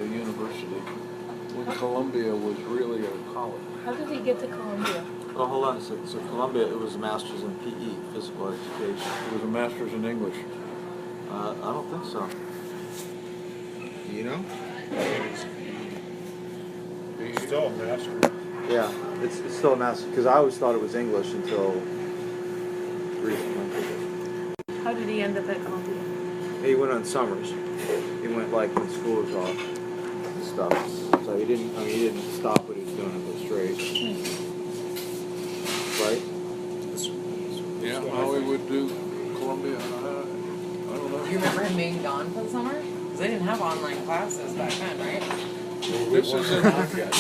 University when Columbia was really a college. How did he get to Columbia? Oh, hold on a second. So Columbia, it was a master's in PE, physical education. It was a master's in English. I don't think so. You know? It's still a master. Yeah, it's still a master's, because I always thought it was English until recently. How did he end up at Columbia? He went on summers. He went like when school was off and stuff. So he didn't stop what he was doing and go straight. Right? Yeah, how he would do Columbia, I don't know. You remember him being gone for the summer? Because they didn't have online classes back then, right? Well, we weren't around yet.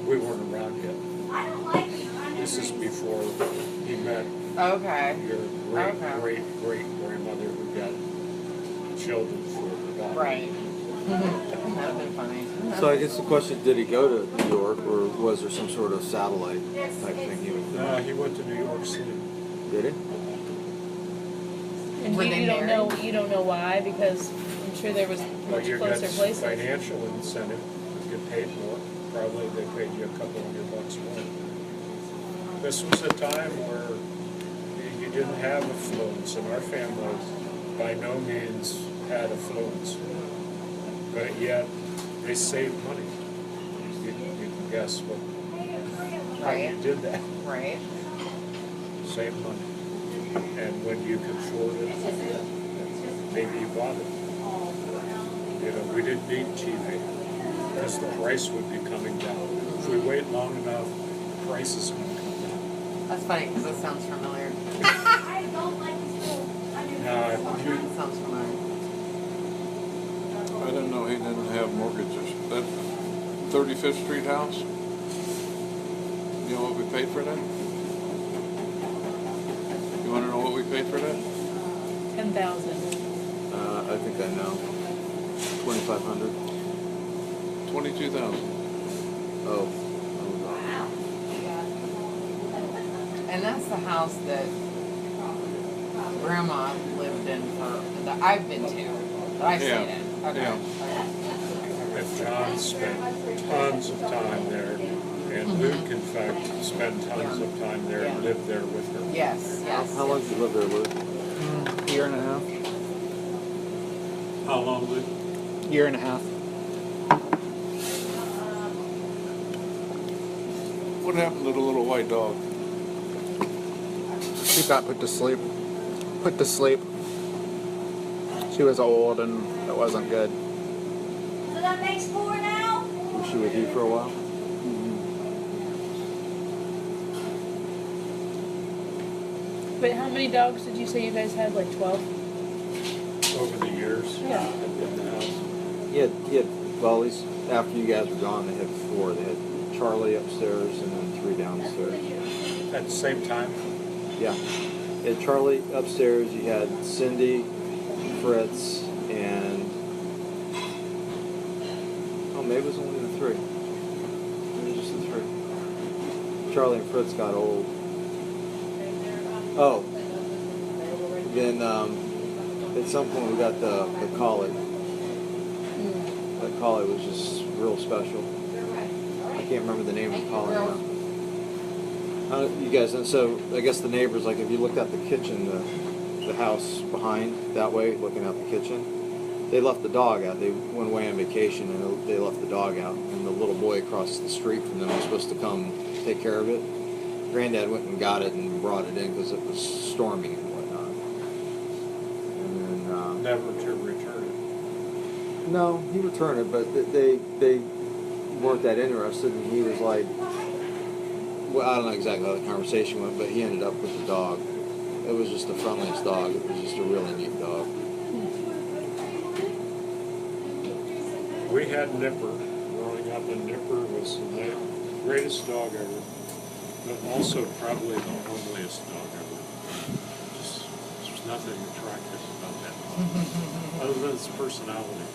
We weren't around yet. This is before he met Okay. your great-great-great-grandmother who got children for her daughter. Right. That would have been funny. So I guess the question, did he go to New York, or was there some sort of satellite type thing he was doing? He went to New York City. Did he? And Were you they don't married? know. You don't know why, because I'm sure there was Well, much you got closer places. financial incentive to get paid more. Probably they paid you a couple $100 more. This was a time where you didn't have affluence, and our family by no means had affluence. But yet, they saved money. You can guess how you did that. Right. Save money. And when you could afford it, maybe you bought it. You know, we didn't need TV because the price would be coming down. If we wait long enough, the price is going to come down. That's funny because it sounds familiar. Now, It sounds familiar. I didn't know he didn't have mortgages. That 35th Street house, you know what we paid for that? You want to know what we paid for that? 10,000. I think I know. 2,500. 22,000. Oh. And that's the house that Grandma lived in that I've been to, that I've stayed in. Okay. Yeah. and John spent tons of time there, and Luke, in fact, spent tons of time there and lived there with her. Yes, yes. How long did you live there, Luke? Year and a half. How long, Luke? Year and a half. What happened to the little white dog? She got put to sleep. Put to sleep. She was old and it wasn't good. So that makes 4 now? Was she with you for a while? But how many dogs did you say you guys had? Like 12? Over the years Yeah. in the house. Well, at least after you guys were gone, they had 4. They had Charlie upstairs and then 3 downstairs. At the same time, Yeah. You had Charlie upstairs, you had Cindy, Fritz, and... Oh, maybe it was only the 3. Maybe just the 3. Charlie and Fritz got old. Oh. Then, at some point we got the collie. That collie was just real special. I can't remember the name of the collie now. You guys, and so I guess the neighbors, like if you looked at the kitchen, the house behind that way, looking out the kitchen, they left the dog out. They went away on vacation and they left the dog out. And the little boy across the street from them was supposed to come take care of it. Granddad went and got it and brought it in because it was storming and whatnot. And then never to return it. no, he returned it, but they weren't that interested, and he was like, well, I don't know exactly how the conversation went, but he ended up with the dog. It was just the friendliest dog. It was just a really neat dog. We had Nipper growing up, and Nipper was the greatest dog ever, but also probably the homeliest dog ever. There's nothing attractive about that dog, other than its personality.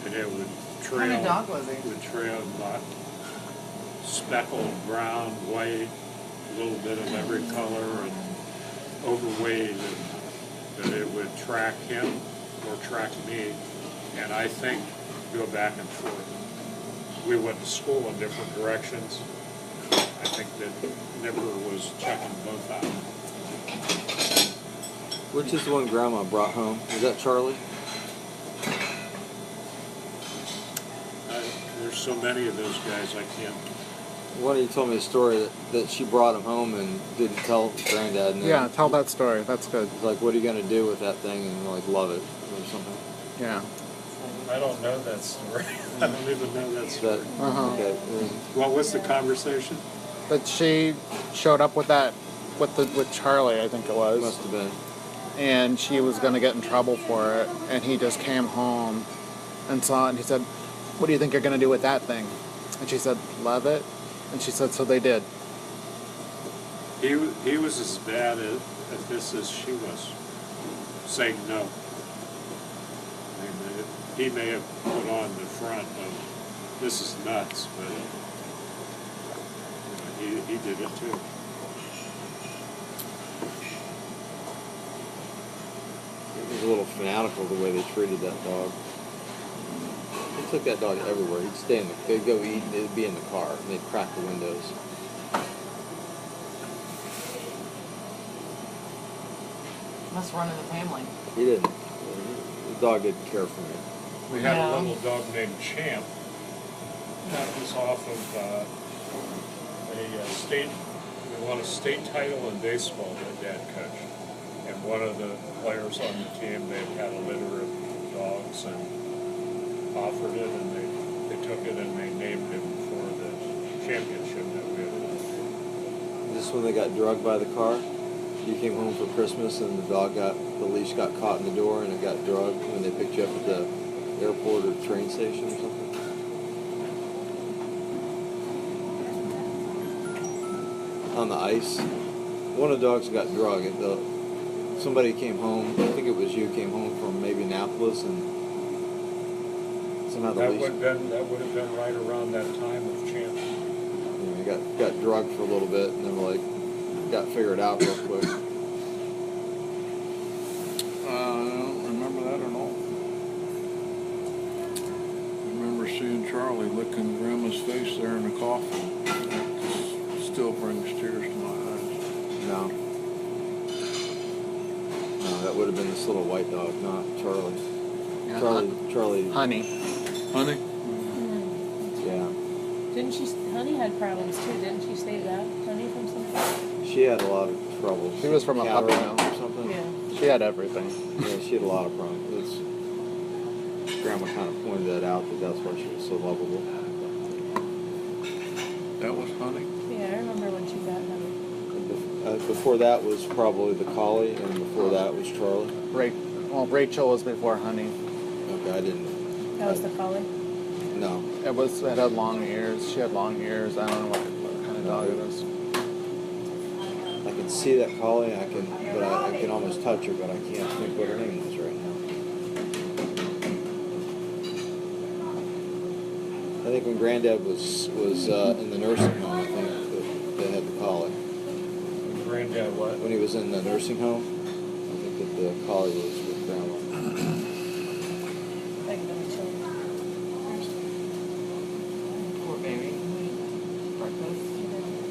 And it would trail. What kind of dog was he? Would trail about speckled, brown, white, a little bit of every color, and overweight, and that it would track him or track me. And I think go back and forth. We went to school in different directions. I think that Nipper was checking both out. Which is the one Grandma brought home? Was that Charlie? There's so many of those guys, I can't. One of you told me a story that she brought him home and didn't tell Granddad. And then Yeah, tell that story. That's good. he's like, what are you going to do with that thing? And like, love it or something. Yeah. I don't know that story. I don't even know that story. That, Uh-huh. okay. What was the conversation? But she showed up with that, with Charlie, I think it was. Must have been. And she was going to get in trouble for it. And he just came home and saw it. And he said, what do you think you're going to do with that thing? And she said, love it. And she said, so they did. He was as bad at this as she was, saying no. He may have put on the front of, this is nuts, but he did it too. It was a little fanatical the way they treated that dog. They took that dog everywhere. He'd stay in the, they'd go eat, and it'd be in the car, and they'd crack the windows. Must run in the family. He didn't. The dog didn't care for me. We had Yeah. a little dog named Champ. That was off of a state, we won a state title in baseball that Dad coached. And one of the players on the team, they had a litter of dogs and offered it, and they took it and they named him for the championship that we had won. Just when they got drugged by the car, you came home for Christmas and the leash got caught in the door and it got drugged when they picked you up at the airport or train station or something. On the ice, one of the dogs got drugged. Somebody came home, I think it was you, came home from maybe Annapolis and somehow the That leash, would have been right around that time of Champ. you know, got drugged for a little bit and then like got figured out real quick. I don't remember that at all. I remember seeing Charlie licking Grandma's face there in the coffin. That still brings tears to my eyes. No. No, that would have been this little white dog, not Charlie. Yeah, Charlie. Honey. Honey? Yeah. Didn't she? Honey had problems too. Didn't she say that? Honey from something? She had a lot of trouble. She was from a puppy cataract mill. or something. Yeah. She had everything. Yeah, she had a lot of problems. Grandma kind of pointed that out, that's why she was so lovable. That was Honey? Yeah, I remember when she got Honey. Before that was probably the collie, and before that was Charlie. Rachel was before Honey. Okay, I didn't. That was the collie. No. It had long ears. She had long ears. I don't know what kind of dog it is. I can see that collie, I can almost touch her, but I can't think what her name was right now. I think when Granddad was in the nursing home, I think they had the collie. Granddad what? When he was in the nursing home, I think that the collie was with Grandma. Like the children. Poor baby. Breakfast.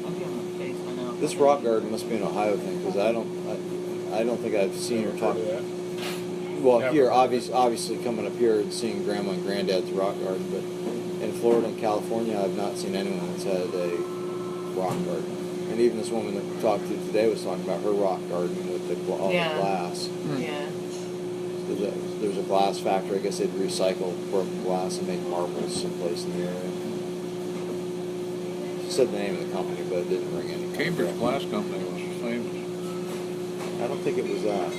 I'll be on the face, I know. This rock garden must be an Ohio thing because I don't think I've seen her talk. Well, Never. here obviously coming up here and seeing Grandma and Granddad's rock garden, but in Florida and California, I've not seen anyone that's had a rock garden. And even this woman that we talked to today was talking about her rock garden with all the Yeah. glass. Yeah. There's a glass factory. I guess they'd recycle broken glass and make marbles someplace in the area. She said the name of the company, but it didn't ring any. Cambridge Glass Company was famous. I don't think it was that.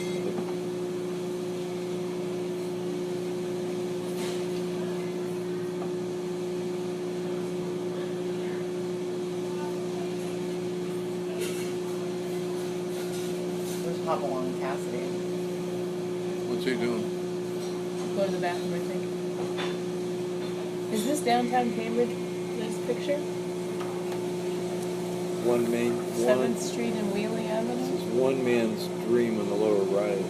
There's Hopalong Cassidy. What's he doing? Go to the bathroom, I think. Is this downtown Cambridge? This picture? 7th Street and Wheeling Avenue? This is one man's dream on the lower right.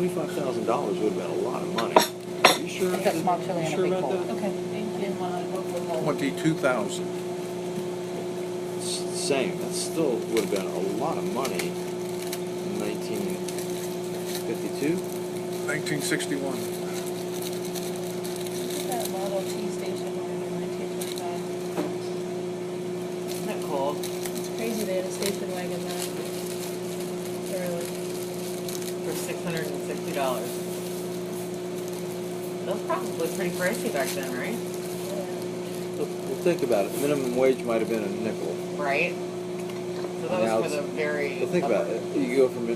$25,000 would have been a lot of money. Are you sure? It's got small chili and a sure big about bowl. that? Okay, thank you. 22,000. It's the same. That still would have been a lot of money in 1952. 1961. Look at that Model T station wagon in 1925. Isn't that cool? It's crazy they had a station wagon then. Early. For $660. That was probably pretty pricey back then, right? Well, think about it. Minimum wage might have been a nickel. Right? So that Now was for the it's- very. Well, think about it. You go from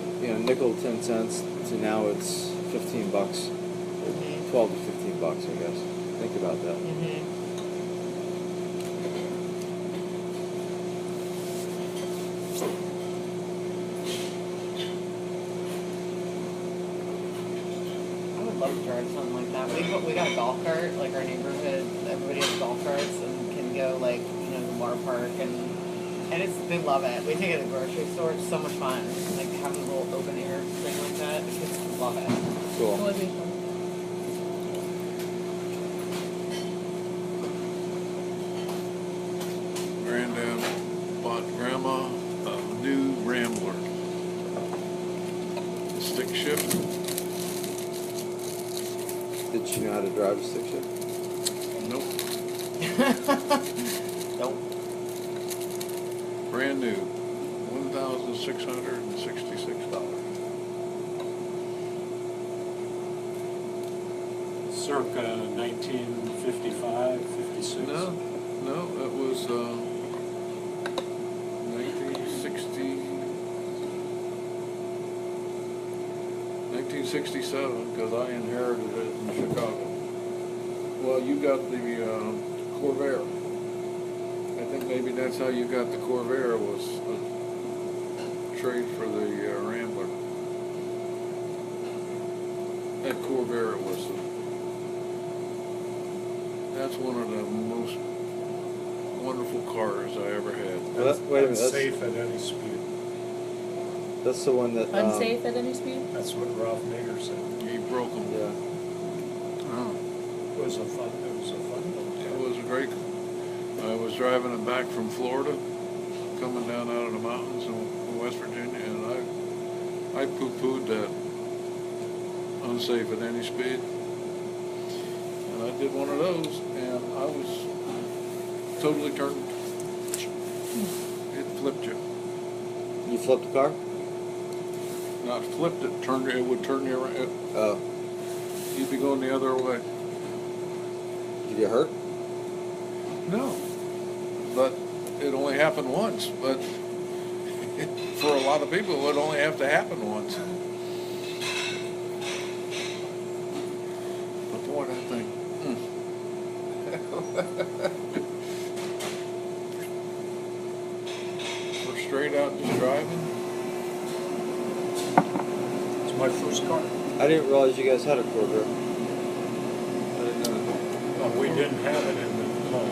nickel 10 cents to now it's $15, Mm-hmm. 12 to $15, I guess. Think about that. Mm-hmm. I would love to drive something like that. We got a golf cart, like our neighborhood, everybody has golf carts and can go like, you know, the water park and they love it. We take it to the grocery store, it's so much fun. Like having a little open air thing like that, the kids love it. It Cool. would be fun. Granddad bought Grandma a new Rambler. The stick shift. Did she know how to drive a stick shift? Nope. Nope. Brand new. $1,666. Circa 1955, 56. No, that was 1967, because I inherited it in Chicago. Well, you got the Corvair. I think maybe that's how you got the Corvair, was a trade for the Rambler. That Corvair was that's one of the most wonderful cars I ever had. Well, wait a minute. Unsafe at any speed. That's the one that. Unsafe at any speed? That's what Ralph Nader said. He broke them. Yeah. Oh. It was a fun It was a great. I was driving it back from Florida, coming down out of the mountains in West Virginia, and I poo-pooed that unsafe at any speed. And I did one of those, and I was totally turned. It flipped you. You flipped the car? Not flipped it, turned it. It would turn you around. Oh. You'd be going the other way. Did you get hurt? No, but it only happened once. But for a lot of people, it would only have to happen once. But boy, that thing. We're straight out just driving. It's my first car. I didn't realize you guys had a Corvair. I didn't know. We didn't have it in the home.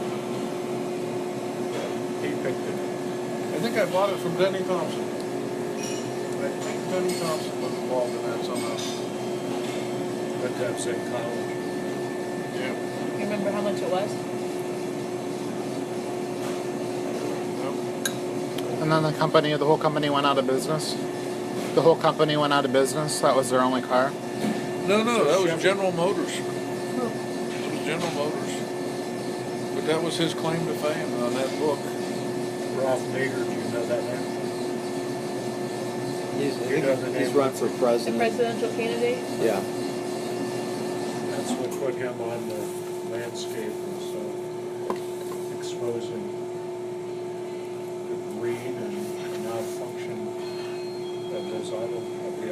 He picked it. I think I bought it from Denny Thompson. I think Denny Thompson was involved in that somehow. But that's in college. Yeah. You remember how much it was? And then the whole company went out of business. The whole company went out of business. That was their only car. No, that was Chevy. General Motors. It was General Motors. But that was his claim to fame on that book. Ralph Nader, do you know that name? He's run for The president. presidential candidate? Yeah. That's what put him on the landscape, and so exposing the greed and malfunction of the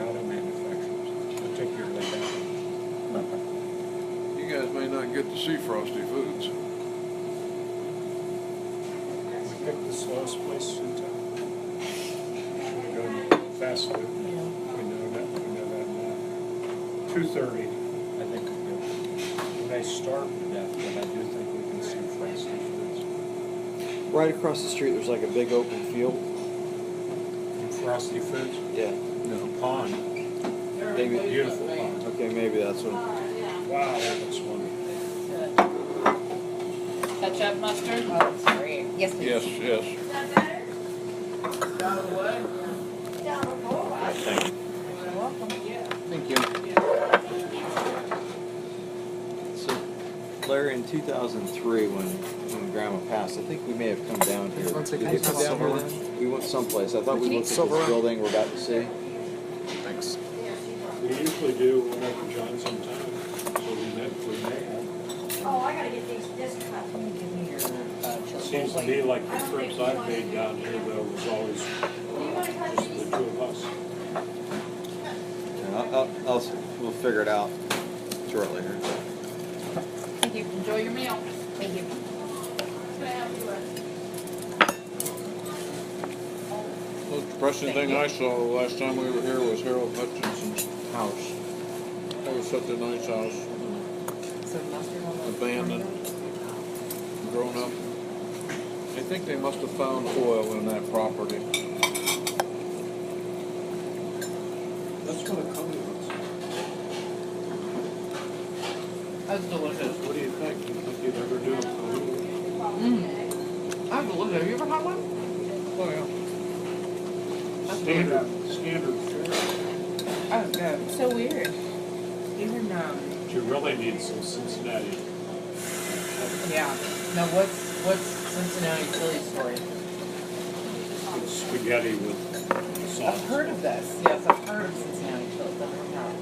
auto manufacturers, particularly that. You guys may not get to see Frosty Foods. We picked the slowest place in town. Should have gone fast food. Yeah. We know that now. 2:30, I think we go. We may starve to death, but I do think we can see Frosty Foods. Right across the street, there's like a big open field. Frosty Foods, Yeah. the pond. Maybe. Beautiful pond. Okay, maybe that's what. Wow, that looks wonderful. Ketchup, mustard? Oh, it's great. Yes, please. Yes, yes. Is that better? Down the wood. Down the floor. I think. You're welcome. Thank you. So, Larry, in 2003, when Grandma passed, I think we may have come down here. Once we Did come we come down down here. here then? We went someplace. I thought we looked at Silver. this building we're about to see. Thanks. We usually do whenever John's in town, so we may have. Oh, I gotta get this cut. Can you give me your chili Seems to bowl me like the trips I've made down here though was always Do you wanna cut just these? the two of us. Yeah, we'll figure it out shortly here. Thank you. Enjoy your meal. Thank you. Can I have you The most depressing thing I saw the last time we were here was Harold Hutchinson's house. That was such a nice house, So mustard on the abandoned, grown up. I think they must have found oil in that property. That's what a coney was. That's delicious. What do you think? Do you think you'd ever do a coney? That's delicious. Have you ever had one? Oh, yeah. Standard fare. Oh, good. So weird. Even, But you really need some Cincinnati. yeah. Now, what's Cincinnati Philly story? It's spaghetti with sauce. I've heard of this. Yes, I've heard of Cincinnati Philly. But I don't know.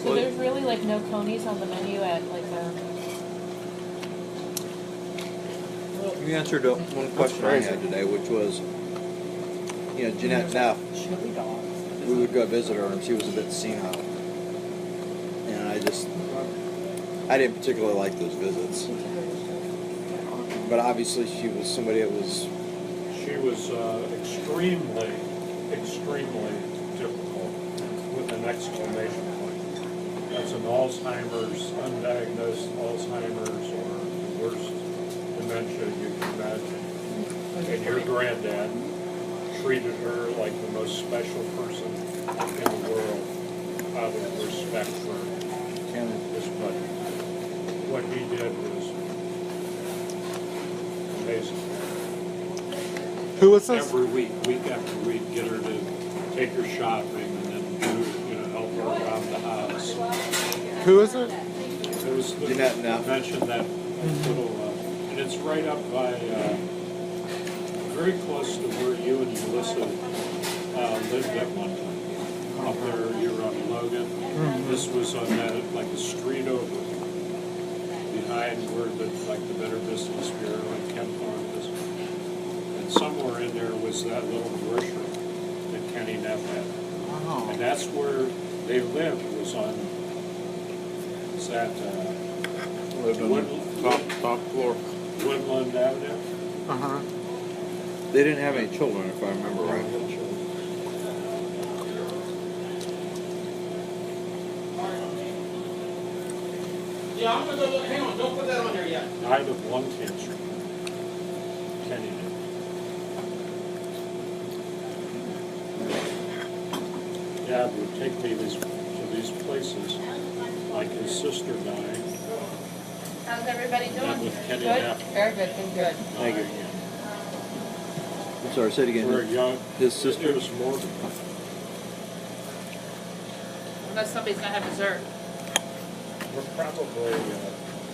So there's really like no conies on the menu at like You answered one question I had today, which was, Jeanette Neff, Chili dogs. we would go visit her and she was a bit senile. And I didn't particularly like those visits. But obviously she was somebody that was, She was extremely difficult with an exclamation point. That's an Alzheimer's, undiagnosed Alzheimer's or the worst dementia you can imagine. And your granddad treated her like the most special person in the world out of respect for his buddy. What he did was amazing. Who was this? Every week after week, get her to take her shopping and then help her around the house. Who is it? It was the, Jeanette Neff. mentioned that little, and it's right up by, very close to where you and Melissa lived at one time. Up there, you're on Logan. This was on that, like a street over, behind where the Better Business Bureau and Kemp Farm is. And somewhere in there was that little grocery that Kenny Neff had. Oh. And that's where they lived, was on, was that Lived on the top floor. Woodland Avenue? Uh-huh. they didn't have any children, if I remember right. Yeah, I'm gonna go look. Hang on, don't put that on there yet. Died of lung cancer. Kenny did. Dad would take me to these places, like his sister died. how's everybody That doing? with Kenny Good? Neff. Very good, thank you. Thank you. I'm sorry, say it For a again. young, His sister? it was morbid. Unless somebody's gonna have dessert. We're probably,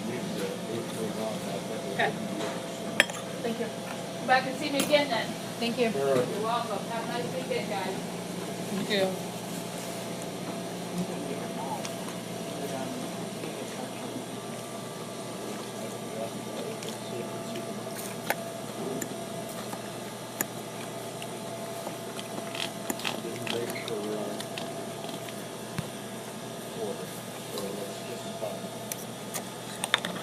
need to move on. Okay. Thank you. Come back and see me again then. Thank you. All right. You're welcome. Have a nice weekend, guys. Thank you. Didn't make for, order, so that's just fine.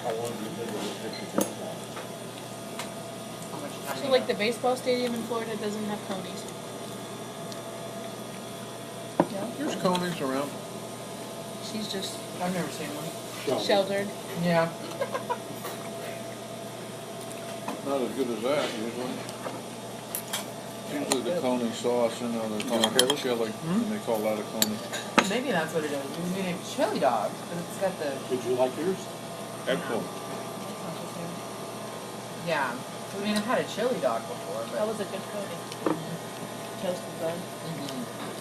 How long do you think it would take to get that? How much time So you like got? the baseball stadium in Florida doesn't have conies? No? There's conies around. She's just I've never seen one. sheltered. Yeah. Not as good as that usually. usually the coney sauce, and they call it chili, and they call that a coney. Maybe that's what it is. We made a chili dog, but it's got the Did you like yours? Excellent. yeah. I mean, I've had a chili dog before, That but was a good coating. Toasted bun.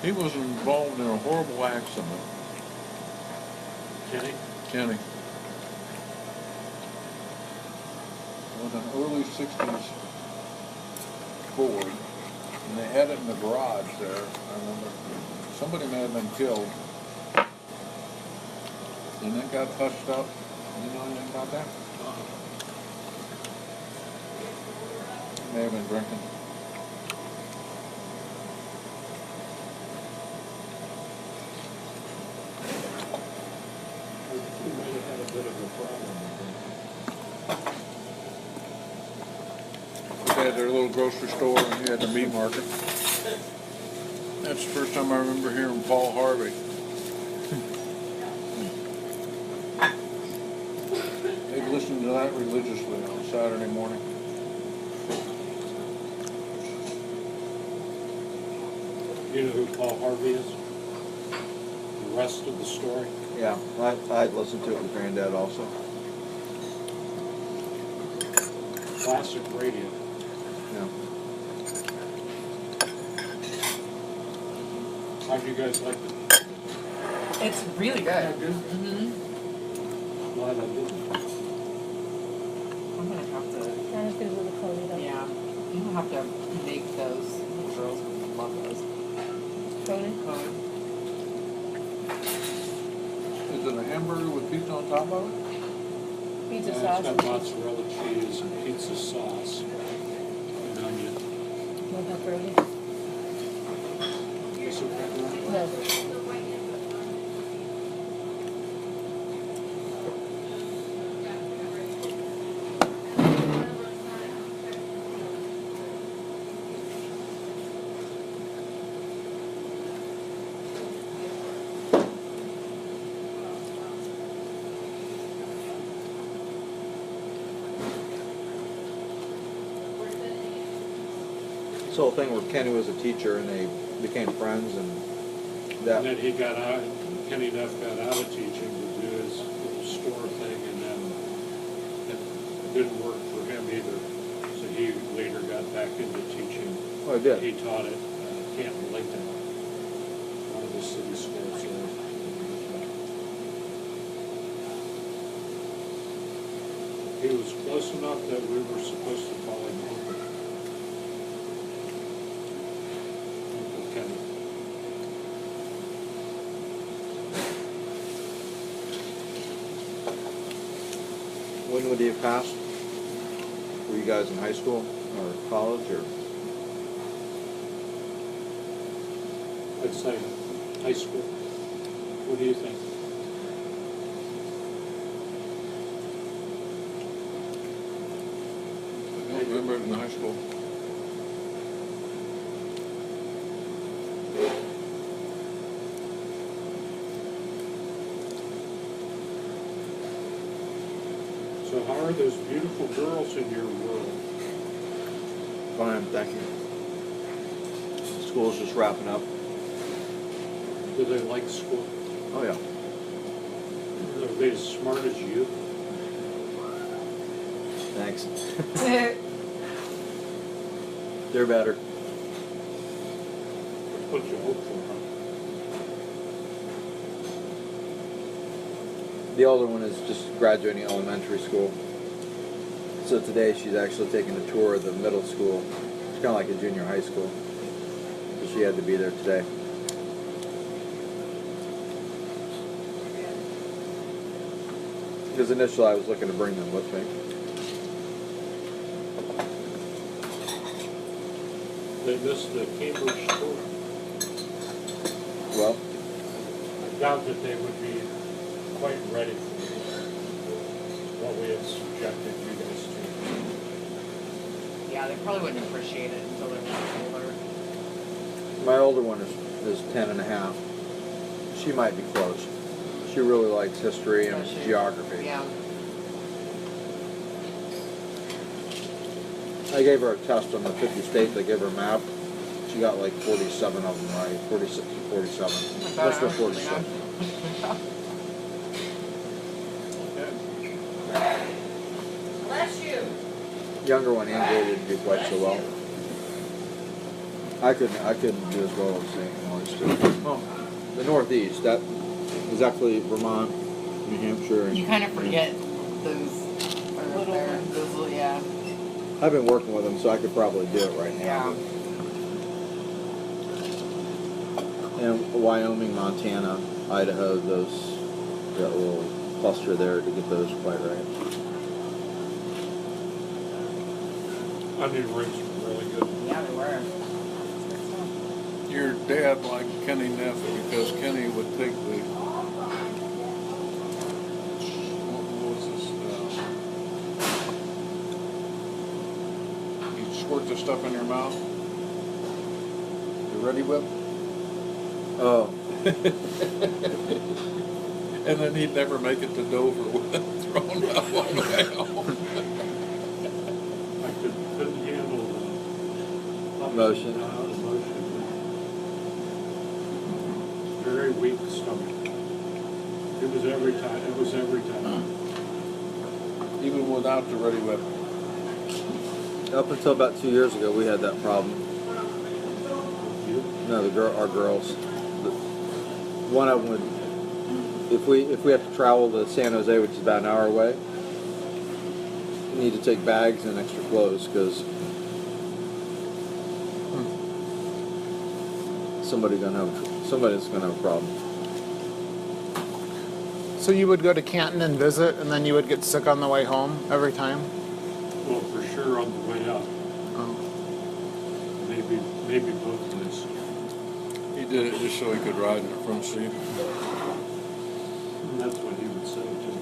He was involved in a horrible accident, Kenny? Kenny. With an early 60s Ford, and they had it in the garage there. I remember somebody may have been killed, and it got hushed up. You know anything about that? May have been drinking. We might have had a bit of a problem with They had their little grocery store, and he had the meat market. That's the first time I remember hearing Paul Harvey. They'd listen to that religiously on Saturday morning. it. You know who Paul Harvey is? The rest of the story? Yeah, I'd listened to it with Granddad also. Classic radio. Yeah. How'd you guys like it? it's really good. Good. Glad I didn't. I'm gonna have to. Not as good as the coating though. Yeah, I'm gonna have to make those. The girls would love those. Coating. Is it a hamburger with pizza on top of it? Pizza It's sauce. got mozzarella cheese and pizza sauce and onion. No pepperoni. Is it pepperoni? No. This whole thing where Kenny was a teacher and they became friends and that. And then he got out, Kenny Duff got out of teaching to do his little store thing, and then it didn't work for him either. So he later got back into teaching. Oh, he did? He taught at Canton Lincoln, one of the city schools there. He was close enough that we were supposed to call him Uncle. Uncle Kenny. When would he have passed? Were you guys in high school or college or? I'd say high school. What do you think? I don't remember it in high school. So how are those beautiful girls in your world? Fine, thank you. School's just wrapping up. Do they like school? Oh yeah. Are they as smart as you? Thanks. They're better. What you hope for, huh? The older one is just graduating elementary school. So today she's actually taking a tour of the middle school. It's kind of like a junior high school. So she had to be there today. Because initially I was looking to bring them with me. They missed the Cambridge tour. Well, I doubt that they would be quite ready for what we had subjected you guys to. Yeah, they probably wouldn't appreciate it until they're much older. my older one is 10 and a half. She might be close. She really likes history and Does she? geography. Yeah. I gave her a test on the 50 states. I gave her a map. You got like 47 of them, right? 46 or 47. Let's go 47. Bless you. Younger one, Andrew, didn't do quite so well. I couldn't do as well as St. Louis. Oh, the Northeast. That was actually Vermont, New Hampshire. And You kind of forget those little ones. Those little, yeah. I've been working with them, so I could probably do it right now. Yeah. And Wyoming, Montana, Idaho, those, that little cluster there to get those quite right. Onion rings were really good. Yeah, they were. Your dad liked Kenny Neff because Kenny would take the, what was this, he'd squirt the stuff in your mouth. The Ready Whip. Oh. And then he'd never make it to Dover with it thrown out on the way home. I couldn't handle the Motion. The motion. Very weak stomach. It was every time. It was every time. Even without the Ready Whip. Up until about 2 years ago, we had that problem. You? No, our girls. One of them would, if we have to travel to San Jose, which is about an hour away, we need to take bags and extra clothes because somebody's gonna have a problem. So you would go to Canton and visit, and then you would get sick on the way home every time? Well, for sure on the way up. Oh. Maybe both ways. He did it just so he could ride in the front seat. And that's what he would say too.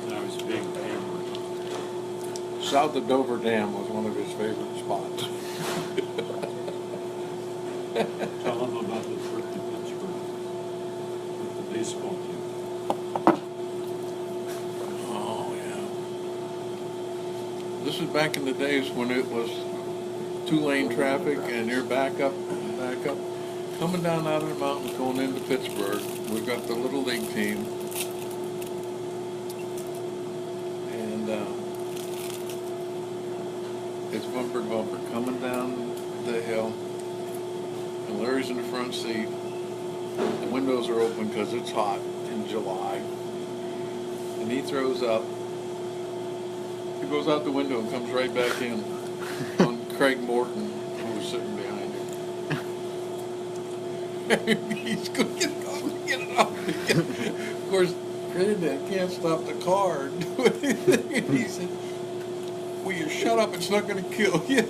And I was being hammered. South of Dover Dam was one of his favorite spots. Tell him about the trip to Pittsburgh with the baseball team. Oh, yeah. This is back in the days when it was two-lane traffic and you're back up. Coming down out of the mountains going into Pittsburgh, we've got the Little League team. And it's bumper to bumper coming down the hill. And Larry's in the front seat. The windows are open because it's hot in July. And he throws up. He goes out the window and comes right back in on Craig Morton, who was sitting behind him. He's going to get it off. Of course, Granddad can't stop the car and do anything. And he said, "Will you shut up? It's not going to kill you."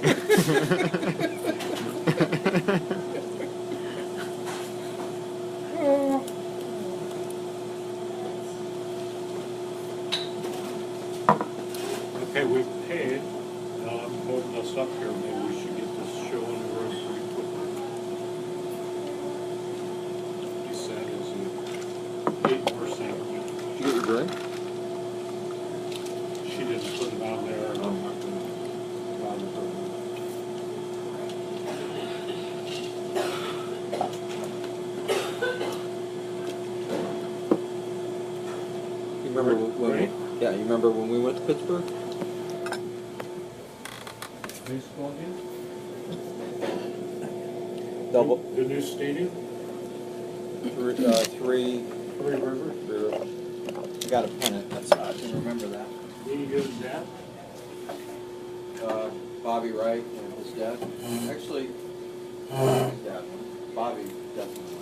Okay, we've paid. I'm holding us up here. Maybe we should get this show on the road pretty quickly. He said it's 8%. Did you get your drink? She didn't put it on there. And I'm not going to bother her. You remember Right? Yeah, you remember when we went to Pittsburgh? Baseball game? Double The new stadium? three. Three Rivers? I got a pennant. That's I can remember that. Any good at that? Bobby Wright and his dad. Actually, his dad. Bobby definitely.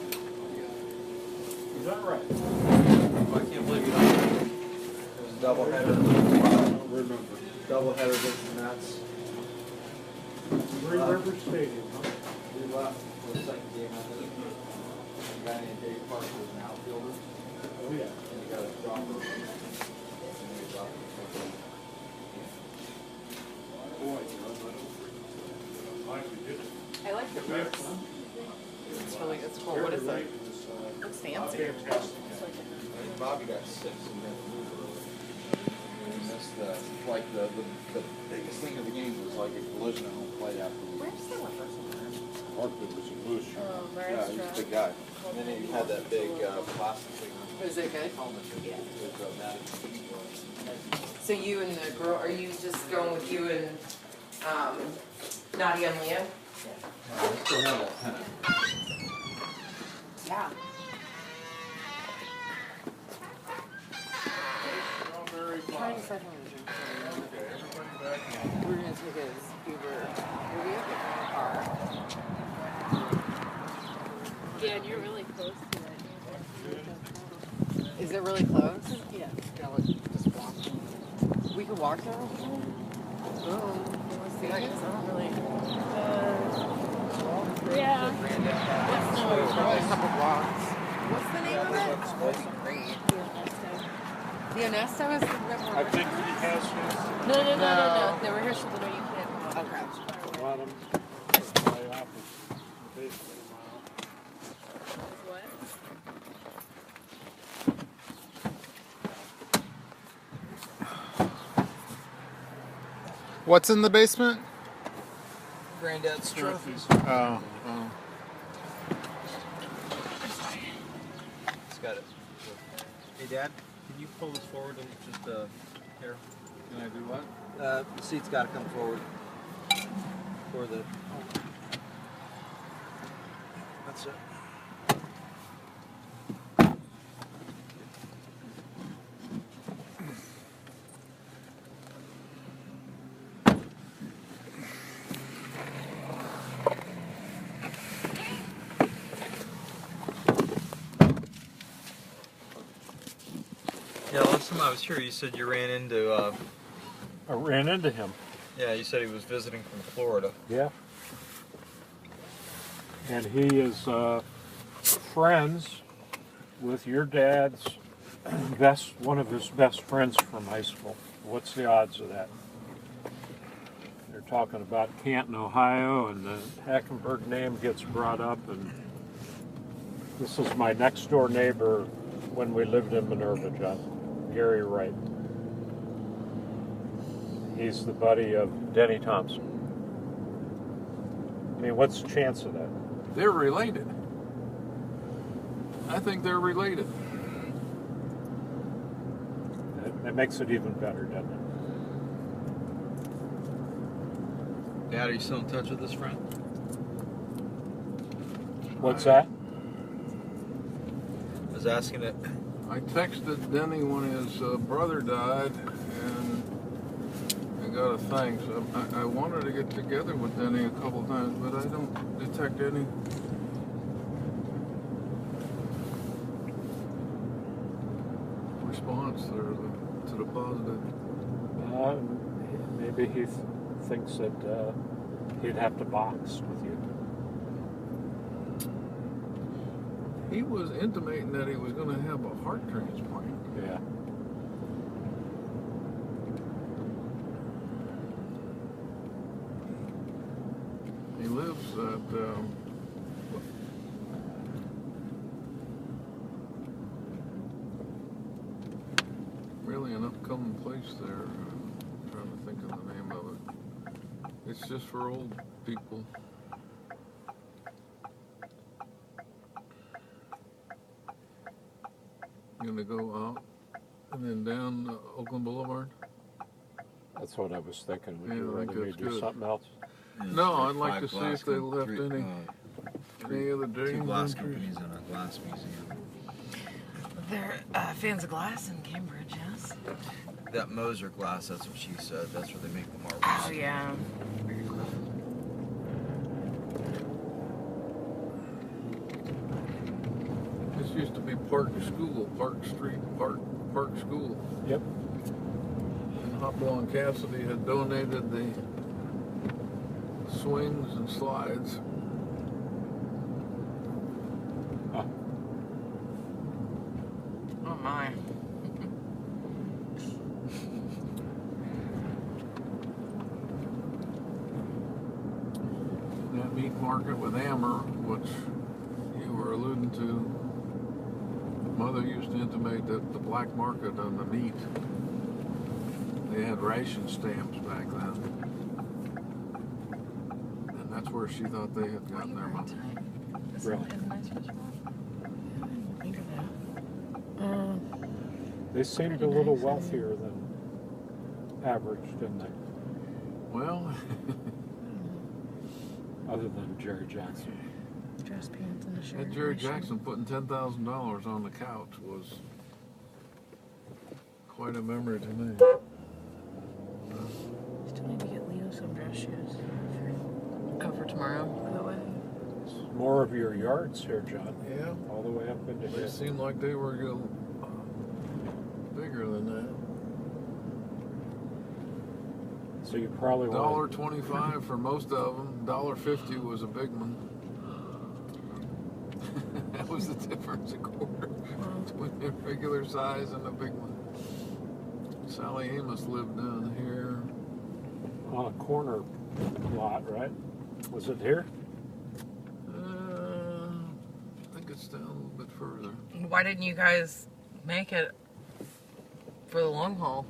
Is that right? I can't believe you don't know. It was a doubleheader. I don't remember. Doubleheader against the Mets. Three Rivers Stadium, huh? We left for the second game. I think a guy named Dave Parker was an outfielder, Oh, yeah. and he got a dropper. And he dropped it. Boy, like we did. I like the bricks. It's cool. What is it? Looks fancy. Fantastic. I think Bobby got 6 and had to move early. And he missed the biggest thing of the game was like like a collision at home plate afterwards. Where's the person? Mark was a bush. Oh, Yeah, Mars he was a truck. big guy. And then he had that big plastic thing on Is it good? his helmet. With Maddie. So you and the girl, are you just going with you and Nadia and Leo? I still have that pennant. Yeah. Try to start having a drink. Okay, everybody back. We're gonna take his Uber. We'll be up in the car. Yeah, and you're really close to that. Is it really close? Yeah. Yeah, like, just walk. We could walk there. Boom. See, I guess I don't really. Yeah. Probably a couple blocks. What's the name of it? That'd be great. The Onesto is the river. I think he has his No. The rehearsal dinner you can't. Okay. bottom, right off of basically a mile. What? What's in the basement? Granddad's trophies. Oh. It's got it. Hey, Dad, can you pull this forward and just here? Can I do what? The seat's got to come forward. For the. That's it. Yeah, last time I was here, you said you ran into, I ran into him. yeah, you said he was visiting from Florida. Yeah. And he is friends with your dad's one of his best friends from high school. What's the odds of that? They're talking about Canton, Ohio, and the Hackenberg name gets brought up, and this is my next door neighbor when we lived in Minerva, John. Gary Wright. He's the buddy of Denny Thompson. I mean, what's the chance of that? They're related. I think they're related. That makes it even better, doesn't it? Dad, are you still in touch with this friend? What's that? I was asking it. I texted Denny when his brother died, and I got a thanks. I wanted to get together with Denny a couple times, but I don't detect any response there to the positive. Maybe he thinks that he'd have to box with you. He was intimating that he was going to have a heart transplant. Yeah. He lives at really an upcoming place there. I'm trying to think of the name of it. It's just for old people. You're gonna go out and then down Oakland Boulevard? That's what I was thinking. Would Yeah, you I think rather me that's do good. something else? No, I'd like to see if they left any other Two digging glass ventures. companies and a glass museum. They're fans of glass in Cambridge, yes. That Moser glass, that's what she said. That's where they make the marbles. Oh yeah. This used to be Park School, Park Street, Park School. Yep. And Hopwell and Cassidy had donated the swings and slides. Oh my. That meat market with Amber, which you were alluding to, Mother used to intimate that the black market on the meat, they had ration stamps back then. That's where she thought they had gotten their money. This Really? is a nice restaurant. I didn't think of that. They seemed a Pretty little nice, wealthier than average, didn't they? Well, Other than Jerry Jackson. Dress pants and a shirt. that Jerry nice shirt. Jackson putting $10,000 on the couch was quite a memory to me. Still need to get Leo some dress shoes. For tomorrow. For the wedding. More of your yards here, John. Yeah, All the way up into they here. seemed like they were getting bigger than that. So you probably want. $1.25 for most of them. $1.50 was a big one. That was the difference, a quarter between the regular size and the big one. Sally Amos lived down here. On a corner lot, right? Was it here? I think it's down a little bit further. Why didn't you guys make it for the long haul?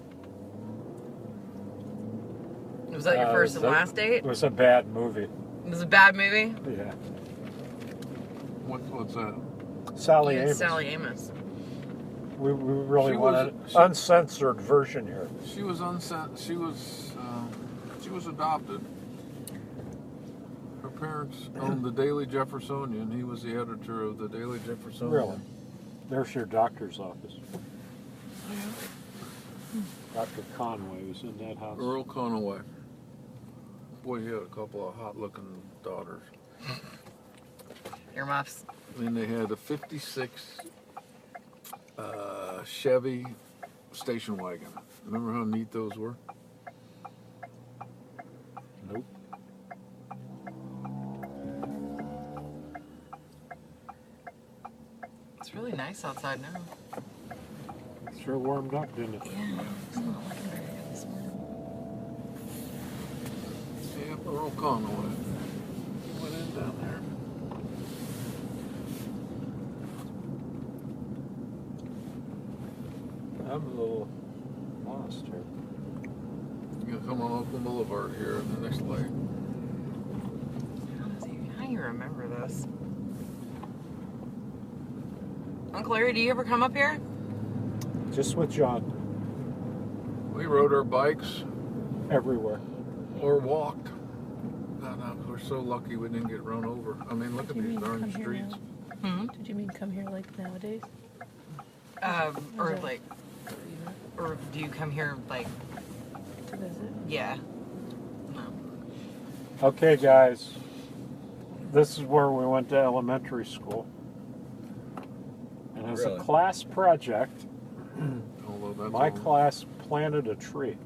Was that your first and last date? It was a bad movie. It was a bad movie? Yeah. What's that? Sally Yeah, Amos. Sally Amos. We really She wanted was- an uncensored version here. She was she was adopted. Her parents owned the Daily Jeffersonian. He was the editor of the Daily Jeffersonian. Really? There's your doctor's office. Dr. Conway was in that house. Earl Conaway. Boy, he had a couple of hot-looking daughters. Earmuffs. And they had a '56 Chevy station wagon. Remember how neat those were? Nope. It's really nice outside now. Sure warmed up, didn't it? Yeah, it's not looking very good this morning. Yep, Earl Conaway. He went in down there. I'm a little lost here. You come on Oakland Boulevard here in the next lane. How do you remember this? Uncle Larry, do you ever come up here? Just with John, We rode our bikes everywhere. or walked. No, we're so lucky we didn't get run over. I mean, look at You these mean darn come here streets. Hmm? Did you mean come here like nowadays? Or Okay. like, or do you come here like, To visit? yeah? No. Okay, guys. This is where we went to elementary school. And as a Really? class project, Although that's my all- class planted a tree.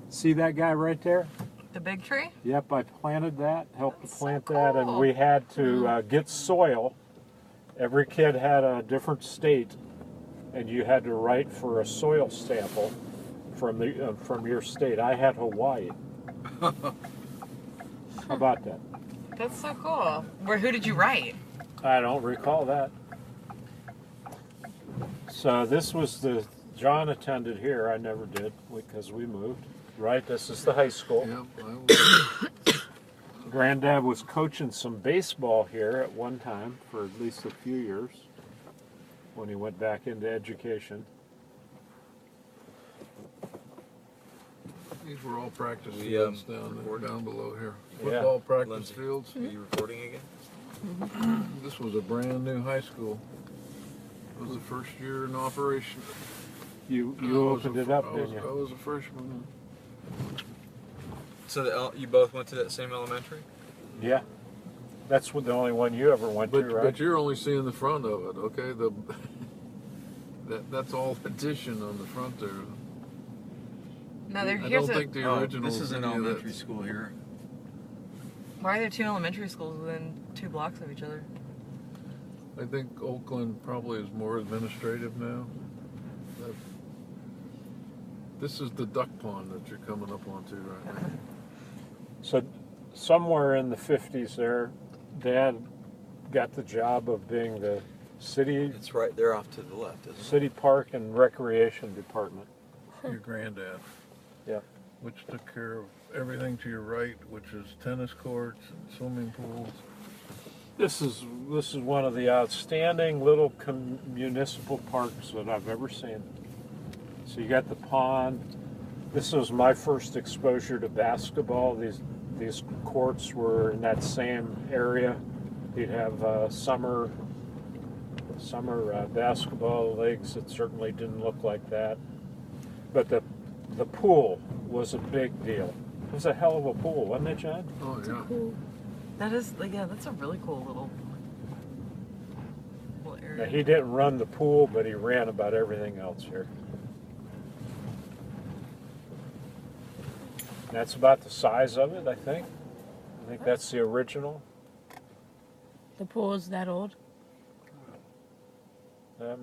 See that guy right there? The big tree? Yep, I planted that, helped to That's so plant that, and cool. we had to get soil. Every kid had a different state, and you had to write for a soil sample from your state. I had Hawaii. How about that? That's so cool. Who did you write? I don't recall that. So this was John attended here. I never did because we moved. Right, this is the high school. Yep, I was, Granddad was coaching some baseball here at one time for at least a few years when he went back into education. these were all practice We, fields down below here. Yeah. Football practice Lindsay. fields. Are you recording again? This was a brand new high school. It was the first year in operation. You I was opened a it fr- up, I didn't was, I you? was a freshman. So you both went to that same elementary? Yeah. That's the only one you ever went But to, right? but you're only seeing the front of it, okay? That's all addition on the front there. No, I here's don't think the original. this is an elementary school here. Why are there two elementary schools within 2 blocks of each other? I think Oakland probably is more administrative now. This is the duck pond that you're coming up onto right now. So somewhere in the 50s there, Dad got the job of being the city It's right there off to the left, isn't it? City Park and Recreation Department. Your granddad. Yeah. which took care of everything to your right, which is tennis courts and swimming pools. This is one of the outstanding little municipal parks that I've ever seen. So you got the pond. This was my first exposure to basketball. These courts were in that same area. You'd have summer basketball leagues. It certainly didn't look like that. But the pool was a big deal. It was a hell of a pool, wasn't it, John? Oh, It's a yeah. cool. That is, yeah, that's a really cool little Now, area. he didn't run the pool, but he ran about everything else here. That's about the size of it, I think. I think that's the original. The pool is that old.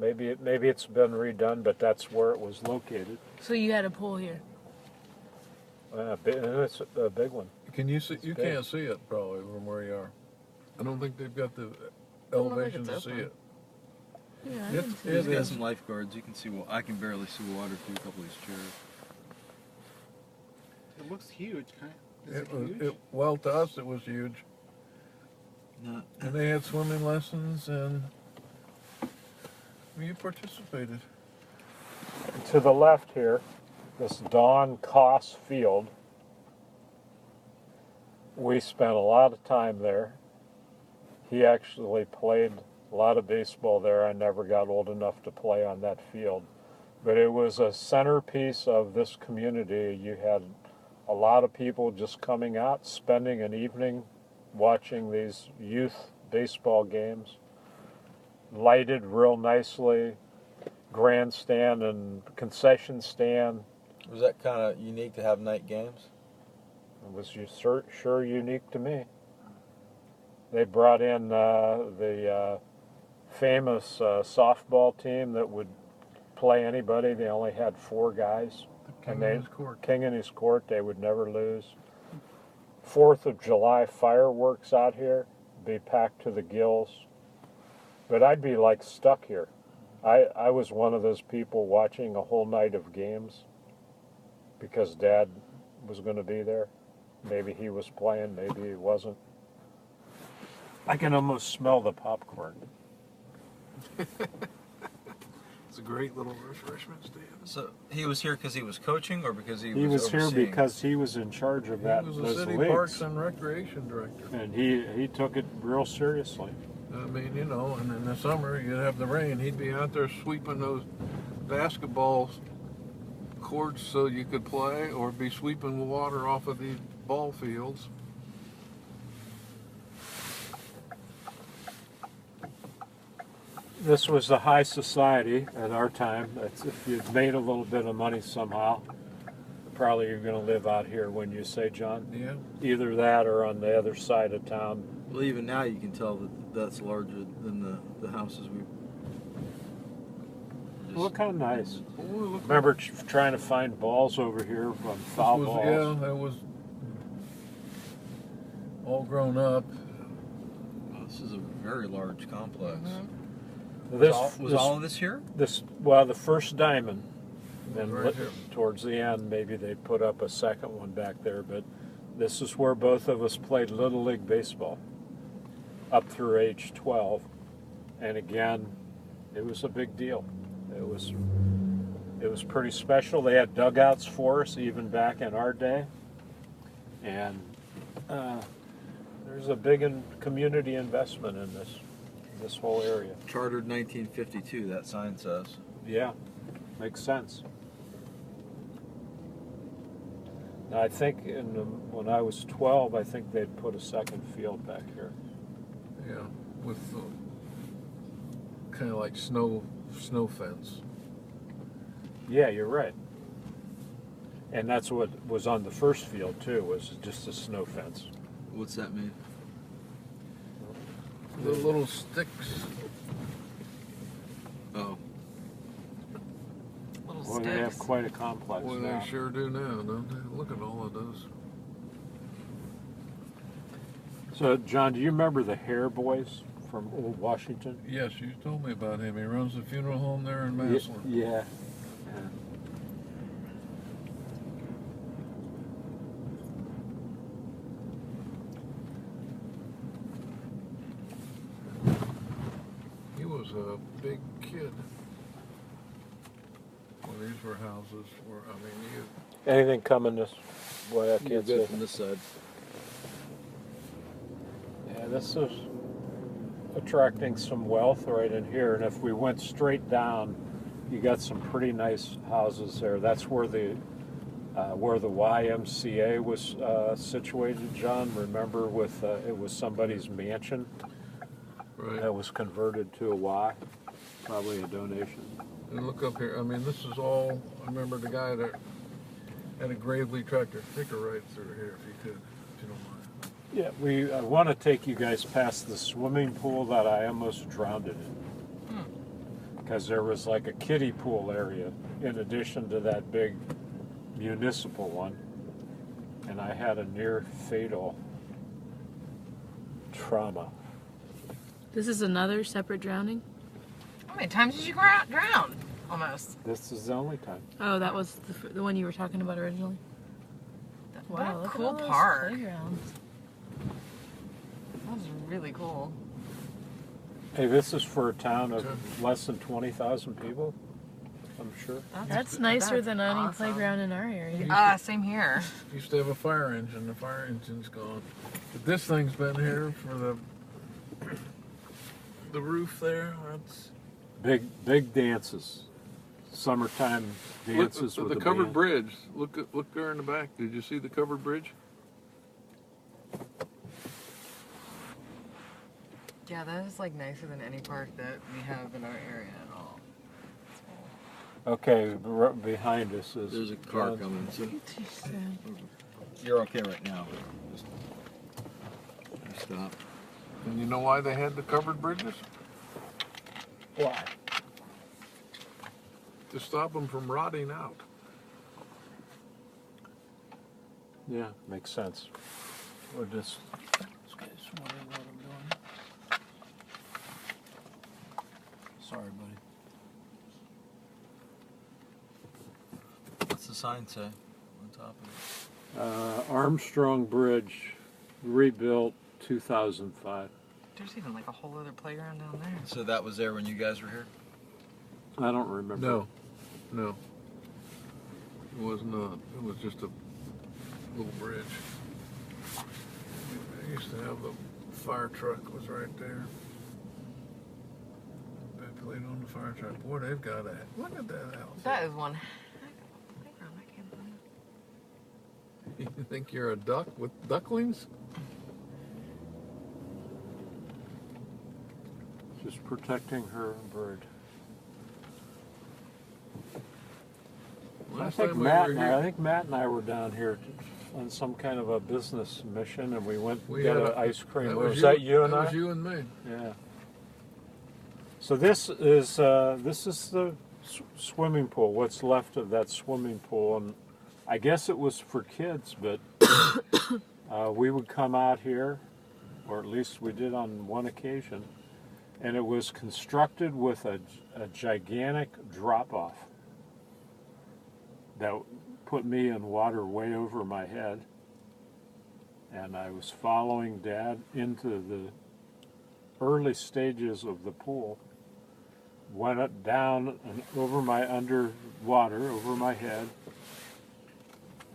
Maybe it's been redone, but that's where it was located. So you had a pool here. It's a big one. Can you see? You big. can't see it probably from where you are. I don't think they've got the look like elevation it's to see open. it. Yeah. I It, didn't see it He's got is. some lifeguards. You can see. I can barely see water through a couple of these chairs. It looks huge. Is It it was. huge? Well, to us, it was huge. Not. And they had swimming lessons, and you participated. To the left here, this Don Koss Field. We spent a lot of time there. He actually played a lot of baseball there. I never got old enough to play on that field. But it was a centerpiece of this community. You had a lot of people just coming out, spending an evening watching these youth baseball games. Lighted real nicely, grandstand and concession stand. Was that kind of unique to have night games? It was sure unique to me. They brought in the famous softball team that would play anybody. They only had 4 guys. King of his court. King in his court, they would never lose. 4th of July fireworks out here, be packed to the gills. But I'd be like stuck here. I was one of those people watching a whole night of games because Dad was going to be there. Maybe he was playing, maybe he wasn't. I can almost smell the popcorn. It's a great little refreshment stand. So he was here because he was coaching, or because he He was here overseeing? because he was in charge of He that was the those city leagues. parks and recreation director. And he took it real seriously. I mean, you know, and in the summer you'd have the rain. He'd be out there sweeping those basketball courts so you could play, or be sweeping the water off of these ball fields. This was the high society at our time. That's if you'd made a little bit of money somehow, probably you're going to live out here, when you say, John. Yeah. Either that or on the other side of town. Well, even now you can tell that that's larger than the houses we. Look how nice. Oh, look, Remember trying to find balls over here on foul this was, balls? yeah, that was all grown up. Oh, this is a very large complex. This Was all of this here? well, the first diamond. Then Right here. towards the end, maybe they put up a second one back there. But this is where both of us played Little League baseball up through age 12. And again, it was a big deal. It was pretty special. They had dugouts for us even back in our day. And there's a big community investment in this whole area. Chartered 1952. That sign says. Yeah, makes sense. Now, I think when I was 12, I think they'd put a second field back here. Yeah, with kind of like snow fence. Yeah, you're right. And that's what was on the first field too, was just a snow fence. What's that mean? The little sticks. Oh. Little Well, they have sticks. quite a complex Boy, now. they sure do now, don't they? Look at all of those. So, John, do you remember the Hair Boys from Old Washington? Yes, you told me about him. He runs the funeral home there in Massillon. Yeah. was a big kid. Well, these were houses where, I mean, Anything coming this way? I You're can't good see. from this side. Yeah, this is attracting some wealth right in here. And if we went straight down, you got some pretty nice houses there. That's where the YMCA was situated, John. Remember, with it was somebody's mansion right. that was converted to a Y, probably a donation. And look up here. I mean, this is all. I remember the guy that had a Gravely tractor. Take a right through here if you could, if you don't mind. Yeah, I want to take you guys past the swimming pool that I almost drowned in. Because there was like a kiddie pool area in addition to that big municipal one. And I had a near fatal trauma. This is another separate drowning? How many times did you drown? Almost. This is the only time. Oh, that was the one you were talking about originally? What a look cool at all those park. playgrounds. That was really cool. Hey, this is for a town of less than 20,000 people, I'm sure. That's nicer that's than any awesome. playground in our area. Same here. Used to have a fire engine. The fire engine's gone. But this thing's been here for the roof there. That's Big dances. Summertime dances look, with the the covered band. bridge. Look there in the back. Did you see the covered bridge? Yeah, that is like nicer than any park that we have in our area at all. Okay, behind us is... There's a car John. coming. So Sad. you're okay right now. Just stop. And you know why they had the covered bridges? Why? To stop them from rotting out. Yeah, makes sense. We're just... This guy's wondering what I'm doing. Sorry, buddy. What's the sign say on top of it? Armstrong Bridge, rebuilt 2005. There's even like a whole other playground down there. So that was there when you guys were here? I don't remember. No. It was not. It was just a little bridge. I used to have the fire truck was right there. I played on the fire truck. Boy, they've got that. Look at that house. That is one playground. I can't believe. You think you're a duck with ducklings? Just protecting her bird. I Last think time we Matt were and here- I think Matt and I were down here on some kind of a business mission, and we went We got had an a- ice cream. that Was that you and that I? was you and me. Yeah. So this is the swimming pool. What's left of that swimming pool, and I guess it was for kids, but we would come out here, or at least we did on one occasion, and it was constructed with a gigantic drop-off that put me in water way over my head, and I was following Dad into the early stages of the pool, went up, down and over my underwater, over my head,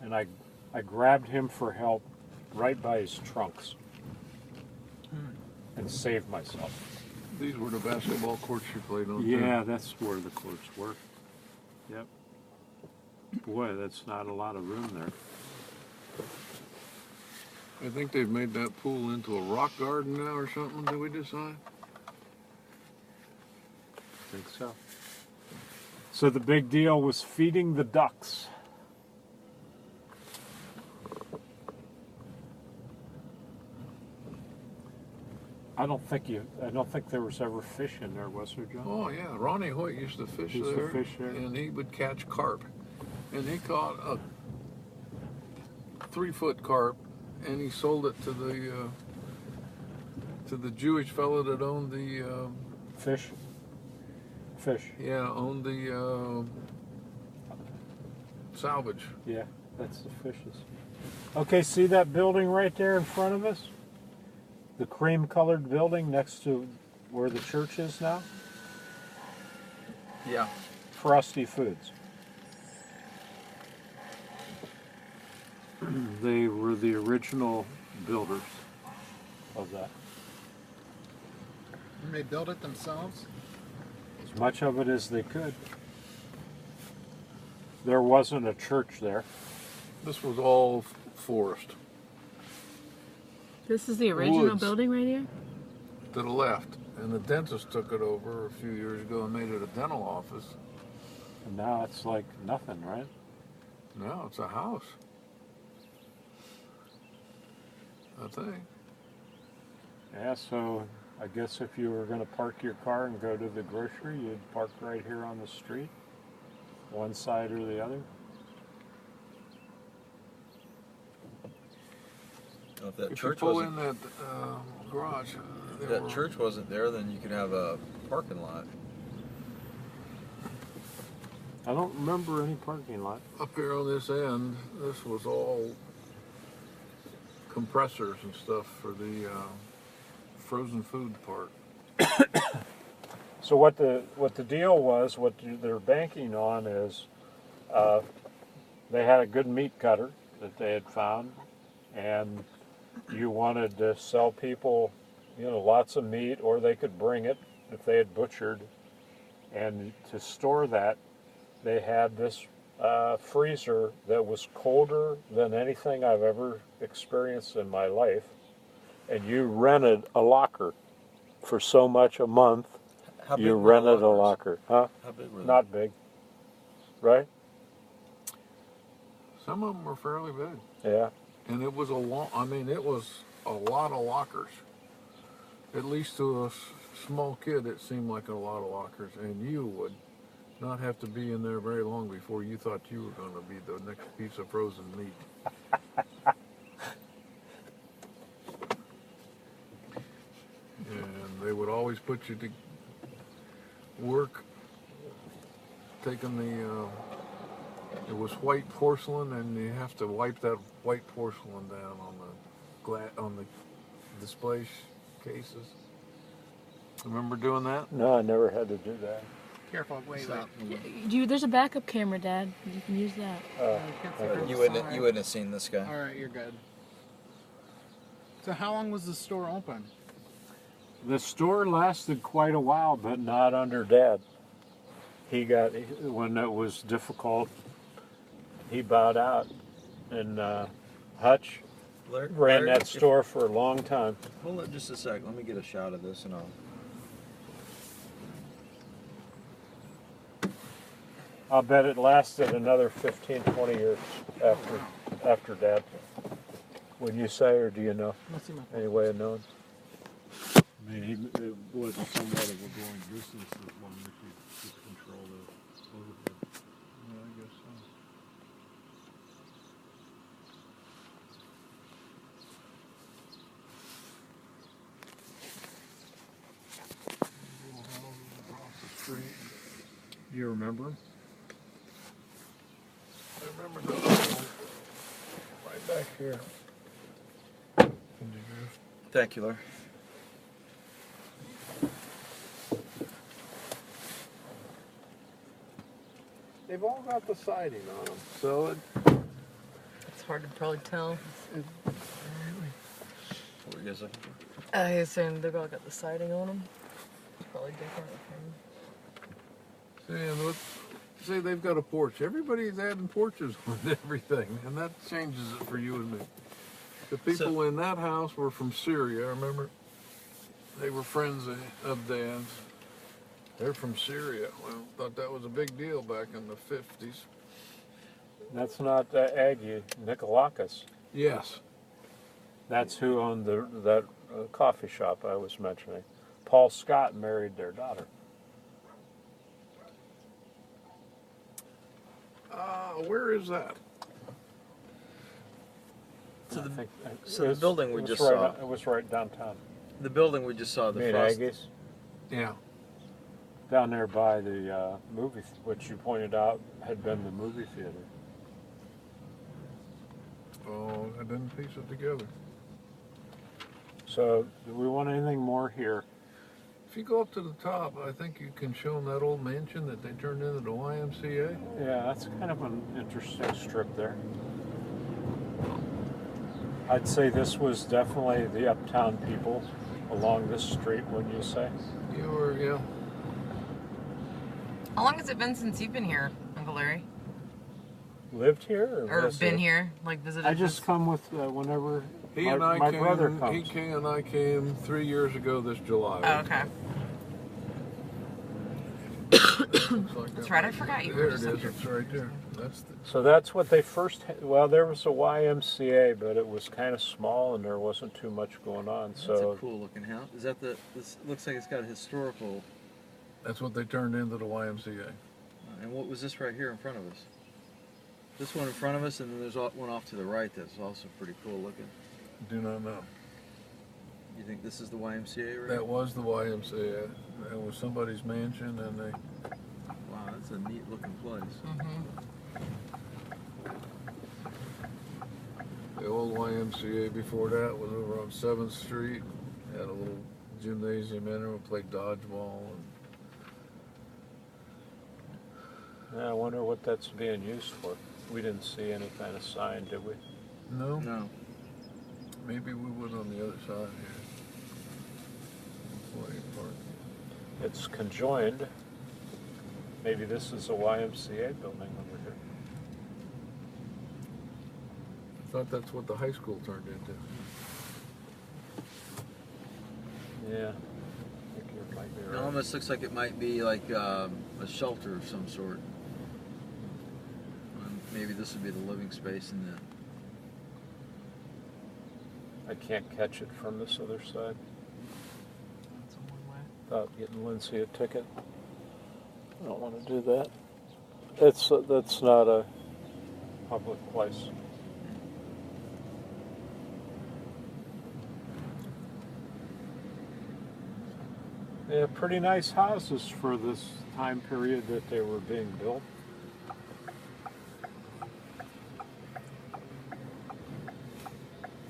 and I grabbed him for help right by his trunks and saved myself. These were the basketball courts you played on. too. Yeah, that's where the courts were. Yep. Boy, that's not a lot of room there. I think they've made that pool into a rock garden now or something. Did we decide? I think so. So the big deal was feeding the ducks. I don't think there was ever fish in there, was there, John? Oh yeah, Ronnie Hoyt used to fish Used to there, fish there. and he would catch carp, and he caught a 3-foot carp, and he sold it to the Jewish fellow that owned the Fish. owned the salvage. Yeah, that's the fishes. Okay, see that building right there in front of us? The cream-colored building next to where the church is now? Yeah. Frosty Foods. They were the original builders of that. And they built it themselves? As much of it as they could. There wasn't a church there. This was all forest This is the original Woods. building right here? to the left. And the dentist took it over a few years ago and made it a dental office. And now it's like nothing, right? Now it's a house. I think. Yeah, so I guess if you were going to park your car and go to the grocery, you'd park right here on the street, one side or the other. Well, if that If you church pull wasn't in that garage, if there that were- church wasn't there, then you could have a parking lot. I don't remember any parking lot. up here on this end, this was all compressors and stuff for the frozen food part. So what the deal was, they're banking on is, they had a good meat cutter that they had found, and you wanted to sell people, lots of meat, or they could bring it if they had butchered, and to store that, they had this freezer that was colder than anything I've ever experienced in my life, and you rented a locker for so much a month. How big You were the rented a lockers? locker, huh? How big were they? Not big, right? Some of them were fairly big, Yeah. and it was it was a lot of lockers. At least to a small kid, it seemed like a lot of lockers, and you would not have to be in there very long before you thought you were going to be the next piece of frozen meat. And they would always put you to work taking it was white porcelain, and you have to wipe that white porcelain down on the display cases. Remember doing that? No, I never had to do that. Careful, wait. There's a backup camera, Dad. You can use that. You wouldn't have seen this guy. All right, you're good. So how long was the store open? The store lasted quite a while, but not under Dad. When it was difficult, he bowed out, and Hutch ran that store for a long time. Hold on just a sec. Let me get a shot of this, and I'll bet it lasted another 15, 20 years after Dad. Would you say, or do you know? Let's see my Any way of knowing? I mean, it was somewhat of a going business as long as you just control the overhead. Yeah, I guess so. You remember him? I remember the other one right back here. thank you, Larry. They've all got the siding on them, so It's hard to probably tell. What were you guys looking for? I was saying they've all got the siding on them. It's probably different. say they've got a porch. Everybody's adding porches on everything, and that changes it for you and me. The people in that house were from Syria, remember? They were friends of Dad's. They're from Syria. Well, thought that was a big deal back in the 50s. That's not Aggie, Nikolakis. Yes. That's who owned that coffee shop I was mentioning. Paul Scott married their daughter. Where is that? So the, I think so it the was- building it we was just right saw. It was right downtown. The building we just saw. The Me and frost. Aggie's. Yeah. Down there by the movie, which you pointed out had been the movie theater. Oh, I didn't piece it together. So, do we want anything more here? If you go up to the top, I think you can show them that old mansion that they turned into the YMCA. Yeah, that's kind of an interesting strip there. I'd say this was definitely the uptown people along this street, wouldn't you say? You were, yeah. How long has it been since you've been here, Uncle Larry? Lived here? Or visited? been here, like visited? I just come with whenever He and I my came, brother comes. He and I came 3 years ago this July. Oh, okay. Looks like That's that right, I might be- forgot you were There just it up is, here. it's right there. That's the, So that's what they first well, there was a YMCA, but it was kind of small and there wasn't too much going on. That's So a cool looking house. Is that the? This looks like it's got a historical. that's what they turned into the YMCA. And what was this right here in front of us? This one in front of us, and then there's one off to the right that's also pretty cool looking. Do not know. You think this is the YMCA, right? That was the YMCA. That was somebody's mansion, and they. Wow, that's a neat looking place. The old YMCA before that was over on 7th Street. Had a little gymnasium in there. We played dodgeball. yeah, I wonder what that's being used for. We didn't see any kind of sign, did we? No, No. maybe we would on the other side here. Employee park. It's conjoined. Maybe this is a YMCA building over here. I thought that's what the high school turned into. Yeah, I think you might be It right. almost looks like it might be like a shelter of some sort. Maybe this would be the living space in the. I can't catch it from this other side. Without getting Lindsay a ticket. I don't want to do that. That's not a public place. Yeah, pretty nice houses for this time period that they were being built.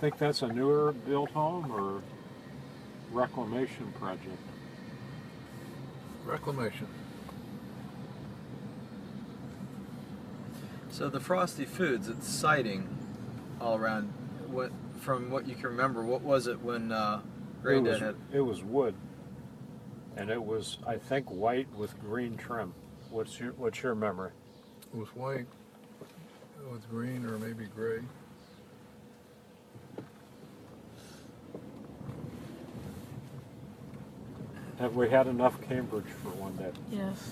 Think that's a newer built home or reclamation project? Reclamation. So the Frosty Foods, it's siding all around. What from what you can remember, what was it when Granddad had? It was wood, and it was, I think, white with green trim. What's your memory? It was white with green or maybe gray. Have we had enough Cambridge for one day? Yes.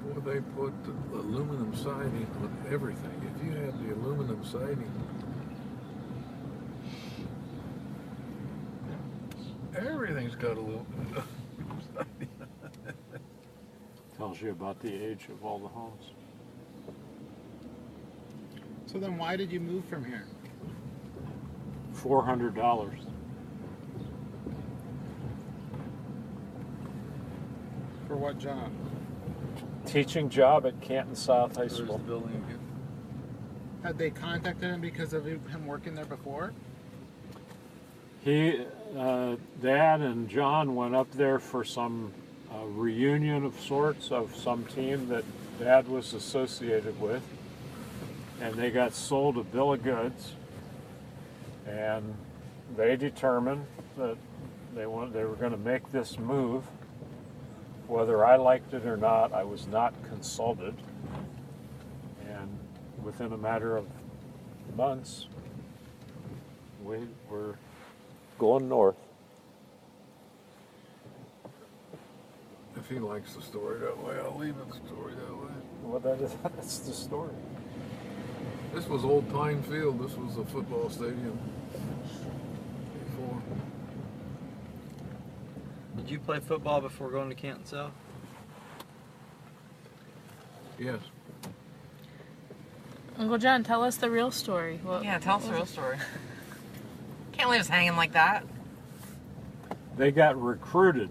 Well, they put the aluminum siding on everything. If you had the aluminum siding, everything's got aluminum siding. Tells you about the age of all the homes. So then why did you move from here? $400. For what job? Teaching job at Canton South High There's the School. building again. Had they contacted him because of him working there before? He, Dad and John went up there for some reunion of sorts of some team that Dad was associated with, and they got sold a bill of goods, and they determined that they were going to make this move. Whether I liked it or not, I was not consulted, and within a matter of months, we were going north. If he likes the story that way, I'll leave it the story that way. Well, that's the story. This was Old Pine Field. This was the football stadium before. Did you play football before going to Canton South? Yes. Uncle John, tell us the real story. Yeah, tell us the real story. Can't leave us hanging like that. They got recruited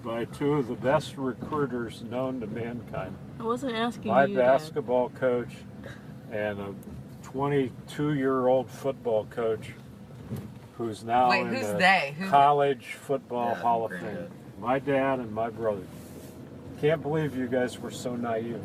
by two of the best recruiters known to mankind. I wasn't asking My you. Dad. basketball coach and a 22-year-old football coach who's now Wait, in who's the they? Who's College Football Dad, Hall of Fame. granddad. My dad and my brother. Can't believe you guys were so naive.